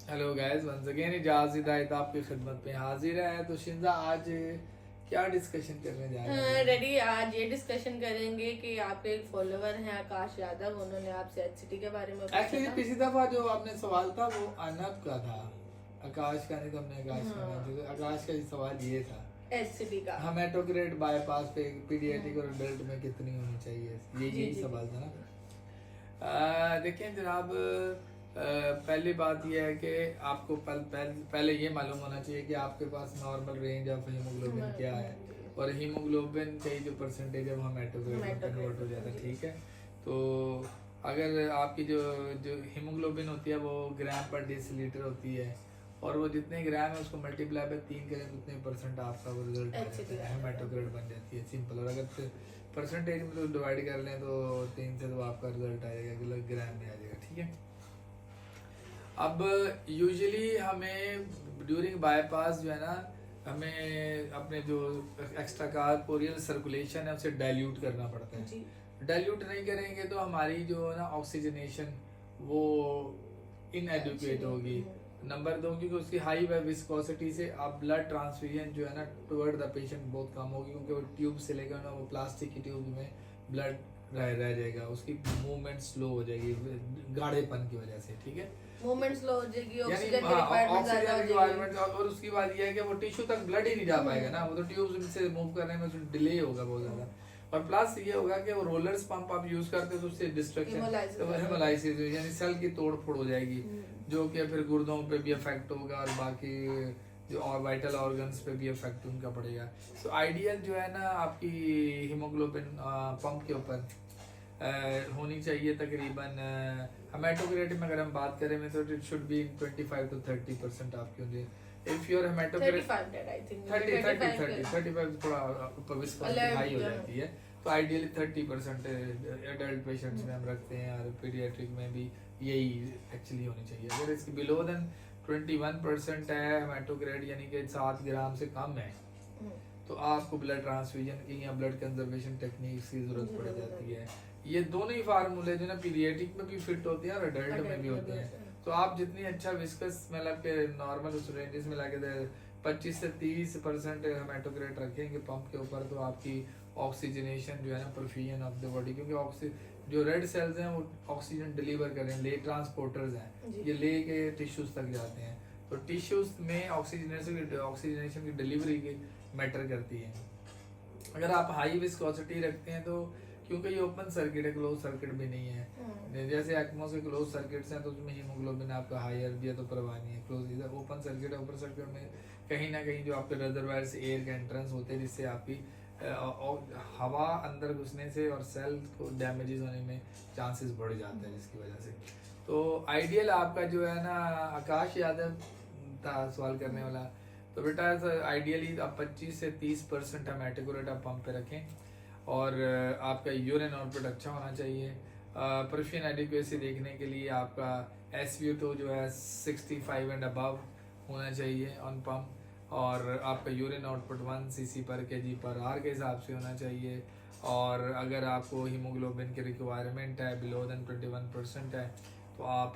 Hello guys, once again Ijaz Hidayat आपकी खिदमत में हाजिर है। तो शिंजा, आज क्या डिस्कशन करने जा रहे हैं? रेडी आज ये डिस्कशन करेंगे कि आपके एक फॉलोवर हैं आकाश यादव, उन्होंने आपसे एचसीटी के बारे में पूछा एक्चुअली था। पिछली दफा जो आपने सवाल था वो अनब का था, आकाश का नहीं। तो हमने आकाश का नहीं, तो आकाश का सवाल ये था एचसीटी का। हेमेटोक्रेट बाईपास पे पीडियाट्रिक और अडल्ट में कितनी होनी चाहिए, यही सवाल था ना। देखिए जनाब, पहली बात यह है कि आपको पहले ये मालूम होना चाहिए कि आपके पास नॉर्मल रेंज ऑफ हीमोग्लोबिन क्या है, और हीमोग्लोबिन का जो परसेंटेज है वो हेमेटोक्रेट में कन्वर्ट हो जाता है। ठीक है, तो अगर आपकी जो जो हीमोग्लोबिन होती है वो ग्राम पर डेसीलीटर होती है, और वो जितने ग्राम है उसको मल्टीप्लाई बाय 3 करें तो उतने परसेंट आपका वो रिजल्ट आ जाता है, हेमेटोक्रेट बन जाती है, सिंपल। और अगर परसेंटेज में तो डिवाइड कर लें तो 3 से तो आपका रिजल्ट आएगा, ग्राम में आ जाएगा। ठीक है, अब यूजुअली हमें ड्यूरिंग बाईपास जो है ना, हमें अपने जो एक्स्ट्रा कार्पोरियल सर्कुलेशन है उसे डाइल्यूट करना पड़ता है। डाइल्यूट नहीं करेंगे तो हमारी जो है ना ऑक्सीजनेशन वो इनएडुकेट होगी। नंबर 2, क्योंकि उसकी हाई विस्कोसिटी से आप ब्लड ट्रांसफ्यूजन जो है ना टुवर्ड द पेशेंट बहुत कम होगी, क्योंकि वो ट्यूब से लेकर ना वो प्लास्टिक की ट्यूब में ब्लड रह जाएगा, उसकी मूवमेंट स्लो हो जाएगी गाढ़ेपन की वजह से। ठीक है, मूवमेंट स्लो हो जाएगी, यानी ऑक्सीजन की रिक्वायरमेंट, और उसकी बात यह है कि वो टिश्यू तक ब्लड ही नहीं जा पाएगा ना, वो तो ट्यूब से मूव करने में डिले होगा बहुत ज्यादा। और प्लस ये होगा कि वो रोलर्स पंप आप यूज करते हो तो उससे डिस्ट्रक्शन हेमोलाइसिस यानी सेल की तोड़ फोड़ हो जाएगी, जो कि फिर गुर्दों पे भी इफेक्ट होगा और बाकी जो और वाइटल ऑर्गन्स पे भी इफेक्ट उनका पड़ेगा। सो आइडियल जो है ना आपकी हीमोग्लोबिन पंप के ऊपर होनी चाहिए तकरीबन हेमेटोक्रेट में अगर हम बात करें में तो इट शुड बी 25 to 30% आपकी होनी है। इफ योर हेमेटोक्रेट 35 थोड़ा ऊपर विस्कोसिटी हाई हो जाती है, तो आइडियली 30% एडल्ट पेशेंट्स में हम रखते हैं, और पीडियाट्रिक में भी यही एक्चुअली होनी चाहिए। अगर इसकी बिलो देन 21% है हेमेटोक्रेट, यानी कि 7 ग्राम से कम है, तो आपको ब्लड ट्रांसफ्यूजन की या ब्लड कंजर्वेशन टेक्निक्स की जरूरत पड़ जाती है। ये दोनों ही फार्मूले जो ना पीडियाट्रिक में भी फिट होते हैं और अडल्ट में भी होते हैं। तो आप जितनी अच्छा विस्कस मतलब के नॉर्मल उस रेंजेस में लाके 25 से 30% हेमेटोक्रेट रखेंगे पंप के ऊपर, तो आपकी ऑक्सीजनेशन जो है ना परफ्यूजन ऑफ द बॉडी, क्योंकि जो रेड सेल्स हैं वो ऑक्सीजन डिलीवर कर रहे हैं, ले ट्रांसपोर्टर्स हैं, ये ले के टिश्यूज तक जाते हैं। तो टिश्यूज में ऑक्सीजनेशन की डिलीवरी की मैटर करती है। अगर आप हाई विस्कोसिटी रखते हैं तो, क्योंकि ये ओपन सर्किट है, क्लोज सर्किट भी नहीं है, जैसे एक्मोस के क्लोज सर्किट्स हैं तो उसमें हीमोग्लोबिन आपका हायर भी है तो परवाह नहीं है। क्लोज इधर ओपन सर्किट है, ओपन सर्किट में कहीं ना कहीं जो आपके रिजर्वायर से एयर का एंट्रेंस होते हैं, जिससे आपकी हवा अंदर घुसने से और सेल को डैमेजेस होने में चांसेस बढ़ जाते हैं, जिसकी वजह से। तो आइडियल आपका जो है ना, आकाश यादव था सवाल करने वाला, तो बेटा आइडियली आप 25 से 30% हेमेटोक्रेट आप पंप पे रखें, और आपका यूरिन आउटपुट अच्छा होना चाहिए। परफ्यूजन एडिक्वेसी देखने के लिए आपका SpO2 जो है 65 एंड अबव होना चाहिए ऑन पंप, और आपका यूरिन आउटपुट 1 cc पर kg पर आर के हिसाब से होना चाहिए। और अगर आपको हीमोग्लोबिन की रिक्वायरमेंट है बिलो देन 21% है, तो आप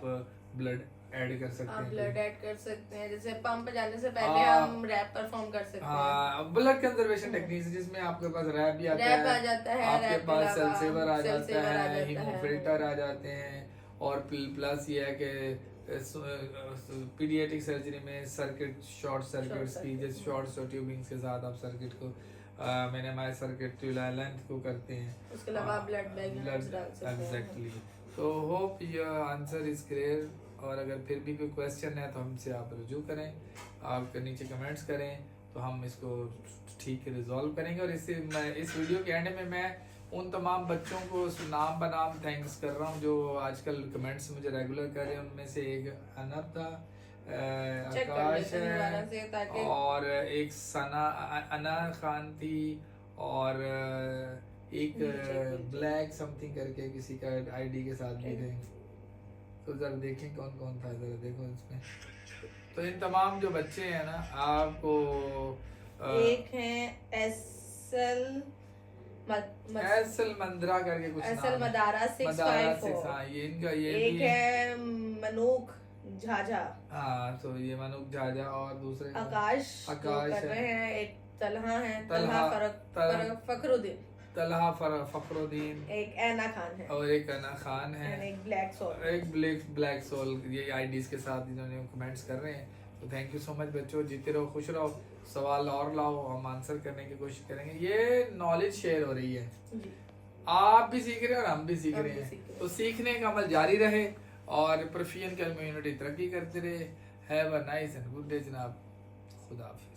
ब्लड ऐड कर सकते हैं। ब्लड ऐड कर सकते हैं, जैसे पंप जाने से पहले हम रैप परफॉर्म कर सकते हैं। ब्लड कंजर्वेशन टेक्निक जिसमें आपके पास रैप भी आता रैप है, आ जाता है, आपके पास सेल सेवर आ जाता है, हीमो हीमोफिल्टर आ जाते हैं, और प्लस ये है कि पीडियाट्रिक सर्जरी में सर्किट शॉर्ट सर्किट्स की, जैसे शॉर्ट ट्यूबिंग्स के साथ आप सर्किट को मिनिमाइज सर्किट लेंथ को करते हैं, उसके अलावा ब्लड एग्जैक्टली। तो hope your answer is clear, और अगर फिर भी कोई क्वेश्चन है तो हमसे आप रुजू करें, आप नीचे कमेंट्स करें, तो हम इसको ठीक रिजॉल्व करेंगे। और इससे मैं इस वीडियो के एंड में मैं उन तमाम बच्चों को नाम बनाम थैंक्स कर रहा हूँ जो आजकल कमेंट्स मुझे रेगुलर कर रहे हैं। उनमें से एक अनब था, आकाश है, और एक सना अना खान थी, और एक ब्लैक समथिंग करके किसी का आईडी के साथ भी थे। तो जरा देखें कौन कौन था, जरा देखो इसमें। तो इन तमाम जो बच्चे हैं ना, आपको एक है एसएल मंद्रा करके कुछ एसएल मदारा 654, हाँ, ये इनका ये एक है मनूक झाझा, हाँ तो ये मनूक झाझा और दूसरे आकाश आकाश जो कर है। रहे हैं, एक तलहा है, तलहा, फखरुद्दीन, तलहा फखरुद्दीन, एक ऐना खान है और एक अना खान है, and एक ब्लैक सोल। एक ब्लैक सोल। ये आईडीज के साथ इन्होंने कमेंट्स कर रहे हैं। तो थैंक यू सो मच बच्चों, जीते रहो, खुश रहो, सवाल और लाओ, हम आंसर करने की कोशिश करेंगे। ये नॉलेज शेयर हो रही है, जी, आप भी सीख रहे हैं और हम भी सीख हम रहे भी हैं। सीख रहे हैं। तो सीखने का अमल जारी रहे और परफियन कम्युनिटी तरक्की करते रहे। Have a nice and good day जनाब, खुदा हाफिज़।